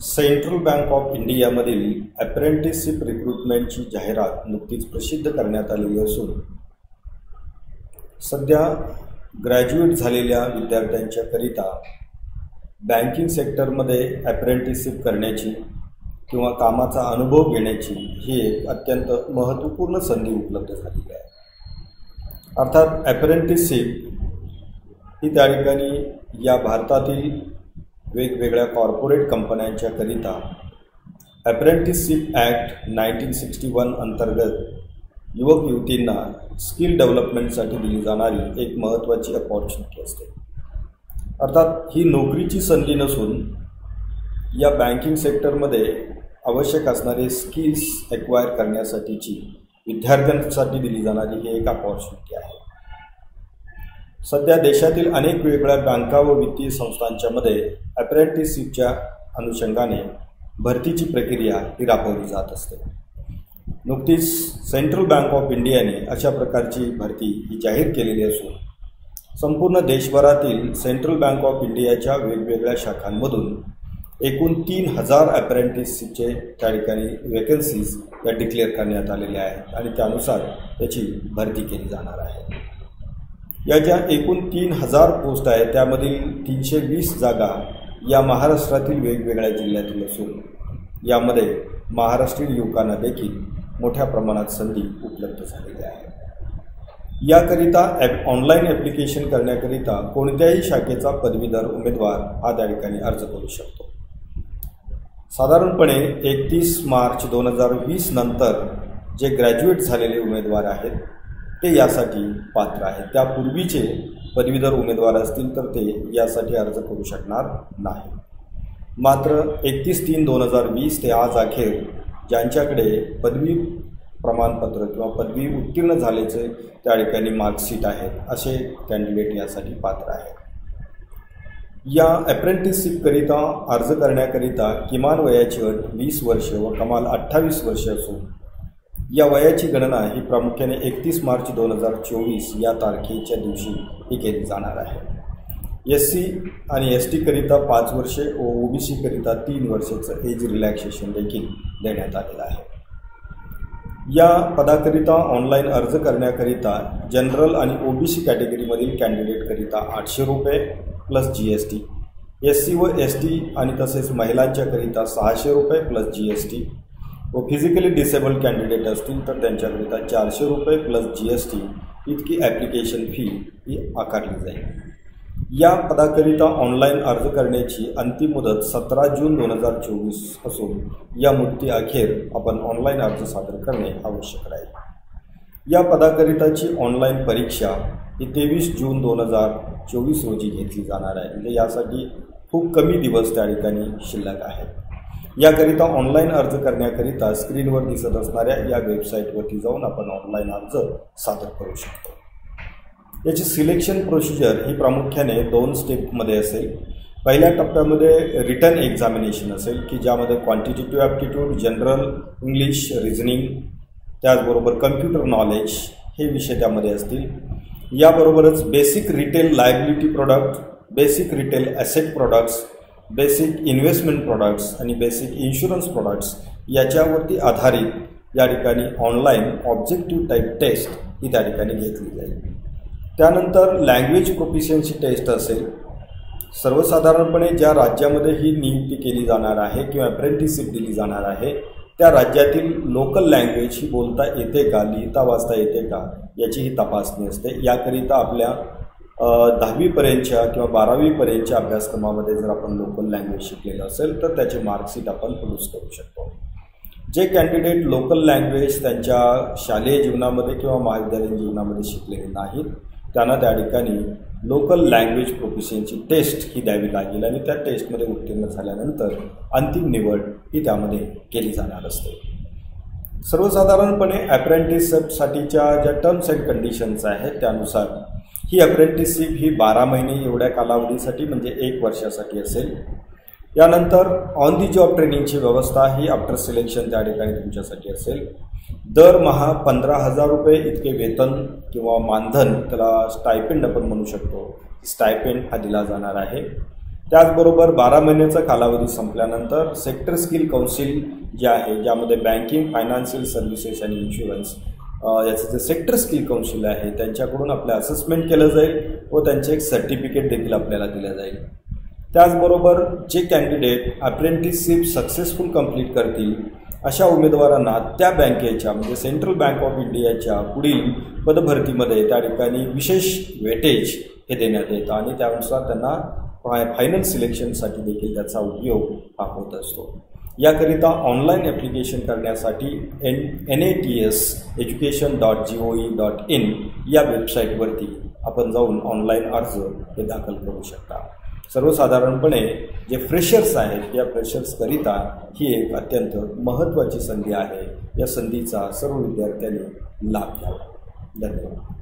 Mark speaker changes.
Speaker 1: Central bank of इंडियामधील apprenticeship रिक्रुटमेंटची जाहिरात नुकतीच प्रसिद्ध करण्यात आलेली असून सध्या ग्रॅज्युएट झालेल्या विद्यार्थ्यांच्या करिता बँकिंग सेक्टरमध्ये अप्रेंटिसशिप करण्याची किंवा कामाचा अनुभव घेण्याची ही एक अत्यंत महत्त्वपूर्ण संधी उपलब्ध झालेली आहे। अर्थात अप्रेंटिसशिप ही त्या ठिकाणी या भारतातील वेगवेगळ्या कॉर्पोरेट कंपन्यांच्या करिता अप्रेंटिसशिप ॲक्ट 1961 अंतर्गत युवक युवतींना स्किल डेव्हलपमेंटसाठी दिली जाणारी एक महत्त्वाची अपॉर्च्युनिटी असते। अर्थात ही नोकरीची संधी नसून या बँकिंग सेक्टरमध्ये आवश्यक असणारे स्किल्स ॲक्वायर करण्यासाठीची विद्यार्थ्यांसाठी दिली जाणारी ही एक अपॉर्च्युनिटी आहे। सध्या देशातील अनेक वेगवेगळ्या बँका व वित्तीय संस्थांच्यामध्ये अप्रेंटिसशिपच्या अनुषंगाने भरतीची प्रक्रिया ही राबवली जात असते। नुकतीच सेंट्रल बँक ऑफ इंडियाने अशा प्रकारची भरती ही जाहीर केलेली असून संपूर्ण देशभरातील सेंट्रल बँक ऑफ इंडियाच्या वेगवेगळ्या शाखांमधून एकूण 3000 अप्रेंटिसशिपचे त्या ठिकाणी वेकन्सीज या डिक्लेअर करण्यात आलेल्या आहेत आणि त्यानुसार त्याची भरती केली जाणार आहे। या ज्या एकूण 3000 पोस्ट आहेत त्यामधील 320 जागा या महाराष्ट्रातील वेगवेगळ्या जिल्ह्यातील असून यामध्ये महाराष्ट्रीय युवकांना देखील मोठ्या प्रमाणात संधी उपलब्ध झालेली आहे। याकरिता ऑनलाईन ॲप्लिकेशन करण्याकरिता कोणत्याही शाखेचा पदवीधर उमेदवार हा त्या ठिकाणी अर्ज करू शकतो। साधारणपणे 31 मार्च 2020 नंतर जे ग्रॅज्युएट झालेले उमेदवार आहेत ते यासाठी पात्र आहेत। त्यापूर्वीचे पदवीधर उमेदवार असतील तर ते यासाठी अर्ज करू शकणार नाही। मात्र 31/3/2020 ते आज अखेर ज्यांच्याकडे पदवी प्रमाणपत्र किंवा पदवी उत्तीर्ण झाल्याचे त्या ठिकाणी मार्कशीट आहेत असे कॅन्डिडेट यासाठी पात्र आहेत। या अप्रेंटिसशिपकरिता अर्ज करण्याकरिता किमान वयाची अट 20 वर्ष व कमाल 28 वर्ष असून या वयाची गणना ही प्रामुख्याने 31 मार्च 2024 या तारखेच्या दिवशी ही केली जाणार आहे। SC आणि ST करिता 5 वर्षे व OBC करिता 3 वर्षाचं एज रिलॅक्सेशन देखील देण्यात आलेलं आहे। या पदाकरिता ऑनलाईन अर्ज करण्याकरिता जनरल आणि OBC कॅटेगरीमधील कॅन्डिडेटकरिता 800 रुपये प्लस GST, SC व ST आणि तसेच महिलांच्याकरिता 600 रुपये प्लस GST व फिजिकली डिसेबल्ड कॅन्डिडेट असतील तर त्यांच्याकरिता 400 रुपये प्लस GST इतकी ॲप्लिकेशन फी ही आकारली जाईल। या पदाकरिता ऑनलाईन अर्ज करण्याची अंतिम मुदत 17 जून 2024 असून या मुदतीअखेर आपण ऑनलाईन अर्ज सादर करणे आवश्यक राहील। या पदाकरिताची ऑनलाईन परीक्षा ही 23 जून 2024 रोजी घेतली जाणार आहे। म्हणजे यासाठी खूप कमी दिवस त्या ठिकाणी शिल्लक आहेत। याकरिता ऑनलाईन अर्ज करण्याकरिता स्क्रीनवर दिसत असणाऱ्या या वेबसाईटवरती जाऊन आपण ऑनलाईन अर्ज सादर करू शकतो। याची सिलेक्शन प्रोसिजर ही प्रामुख्याने 2 स्टेपमध्ये असेल। पहिल्या टप्प्यामध्ये रिटन एक्झामिनेशन असेल की ज्यामध्ये quantitative aptitude, general English, reasoning त्याचबरोबर कम्प्युटर नॉलेज हे विषय त्यामध्ये असतील। याबरोबरच basic retail liability product, basic retail asset products, basic investment products आणि बेसिक इन्शुरन्स प्रोडक्ट्स याच्यावरती आधारित या ठिकाणी ऑनलाईन ऑब्जेक्टिव्ह टाईप टेस्ट ही त्या ठिकाणी घेतली जाईल। त्यानंतर लँग्वेज प्रोफिशियन्सी टेस्ट असेल। सर्वसाधारणपणे ज्या राज्यामध्ये ही नियुक्ती केली जाणार आहे किंवा अप्रेंटिसशिप दिली जाणार आहे त्या राज्यातील लोकल लँग्वेज ही बोलता येते का, लिहिता वाचता येते का याची ही तपासणी असते। याकरिता आपल्या 10वी पर्यंतच्या किंवा 12वी पर्यंतच्या अभ्यासक्रमामध्ये जर आपण लोकल लँग्वेज शिकलेलं असेल तर त्याचे मार्कशीट आपण प्रोड्यूस करू शकतो। जे कॅन्डिडेट लोकल लँग्वेज त्यांच्या शालेय जीवनामध्ये किंवा महाविद्यालयीन जीवनामध्ये शिकलेले नाहीत त्यांना त्या ठिकाणी लोकल लँग्वेज प्रोफिशियन्सी टेस्ट ही द्यावी लागेल आणि त्या टेस्टमध्ये उत्तीर्ण झाल्यानंतर अंतिम निवड ही त्यामध्ये केली जाणार असते। सर्वसाधारणपणे अप्रेंटिसशिपसाठीच्या ज्या टर्म्स अँड कंडिशन्स आहेत त्यानुसार ही अप्रेंटिसशिप ही 12 महिने एवढ्या कालावधीसाठी म्हणजे 1 वर्षासाठी असेल। यानंतर ऑन दी जॉब ट्रेनिंगची व्यवस्था ही आफ्टर सिलेक्शन त्या ठिकाणी तुमच्यासाठी असेल। दरमहा 15,000 रुपये इतके वेतन किंवा मानधन त्याला स्टायपेंड आपण म्हणू शकतो, स्टायपेंड हा दिला जाणार आहे। त्याचबरोबर 12 महिन्याचा कालावधी संपल्यानंतर सेक्टर स्किल काउन्सिल जे आहे, ज्यामध्ये बँकिंग, फायनान्शियल सर्व्हिसेस आणि इन्शुरन्स याचं जे सेक्टर स्किल काउन्सिल आहे त्यांच्याकडून आपलं असेसमेंट केलं जाईल व त्यांचे एक सर्टिफिकेट देखील आपल्याला दिलं जाईल. त्याचबरोबर जे कॅन्डिडेट अप्रेंटिसशिप सक्सेसफुल कंप्लीट करतील अशा उमेदवारांना त्या बँकेच्या म्हणजे सेंट्रल बँक ऑफ इंडियाच्या पुढील पदभरतीमध्ये त्या ठिकाणी विशेष वेटेज हे देण्यात येतं आणि त्यानुसार त्यांना फायनल सिलेक्शनसाठी देखील त्याचा उपयोग हा होत असतो. याकरिता ऑनलाईन ॲप्लिकेशन करण्यासाठी NATS-education.gov.in या वेबसाईटवरती आपण जाऊन ऑनलाईन अर्ज हे दाखल करू शकता. सर्वसाधारणपणे जे फ्रेशर्स आहेत या फ्रेशर्सकरिता ही एक अत्यंत महत्त्वाची संधी आहे. या संधीचा सर्व विद्यार्थ्यांनी लाभ घ्यावा. धन्यवाद.